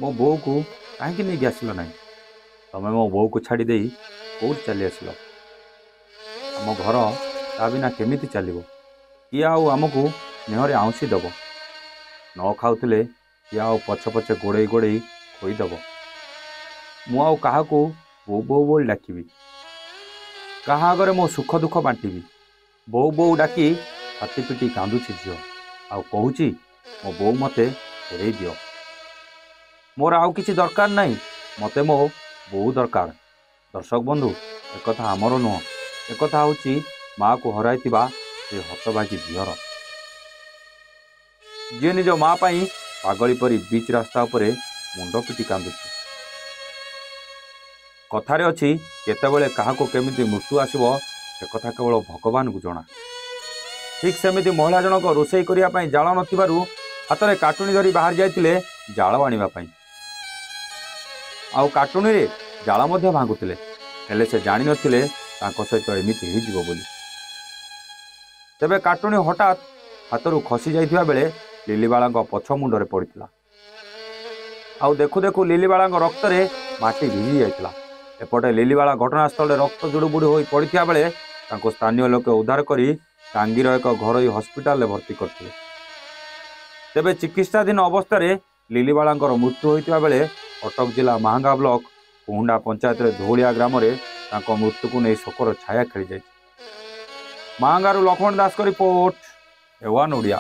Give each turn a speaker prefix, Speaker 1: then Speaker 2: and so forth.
Speaker 1: मो बो को कहीं नहीं आसिल ना तमें मो बो को छाड़ी दे कौट चली आसिल आम घर ता बिना केमिति चलो किए आमको स्नेह आउंसी दब न खाऊले किए पछ पछे गोड़े गोड़े खोईदब मु क्या बो बो बोल डाकि क्या आगे मो सुख दुख बांटि बो बो डाकी हाथी पिटी कांदुची झील आउँ मो बो मते फेरई दियो मोर आउ किसी दरकार नहीं मते मो बो दरकार। दर्शक बंधु एक आमर नुह एक हूँ माँ को हर से हतभागी झीर जी निज माँ पागली परी बीच रास्ता उपरे मुंड पिटी कांदुची कथारे अच्छी केतबेले काहाको केमिति मृत्यु आसिबो से कथा केवल भगवान को जना। ठीक सेमिति महिला जनक रोषेई करने जाल नथिबारु हाथ में काटुनी धरी बाहर जाइतिले जाल आनिबा आउ काटुनी रे जाल मध्य भांगुतिले हेले से जानि नथिले तांको सहित एमिति होइजिवो बोली। तेबे काटुनी हठात हाथरू खसी जाइथिबा बेले लिलीबाळांको पछ मुंडरे पड़िथिला आउ देखु देखु लिलीबाळांको रक्त रे माटी भिजी जाइथिला। एपटे लिलीबाळा घटनास्थल रक्त जुड़ुबुड़ी होई पड़िथिबा बेले तांको स्थानीय लोक उद्धार करी टांगीर एक घरोई हस्पिटाल भर्ती करथिले। तेबे चिकित्साधीन अवस्था लिलीबाळांकर मृत्यु होइतिबा बेले कटक जिला महांगा ब्लॉक कुहुंडा पंचायत धौलिया ग्राम में मृत्यु को नहीं शोकर छाया खेली जाइछि। महांगारू लक्ष्मण दास का रिपोर्ट, एवान ओडिया।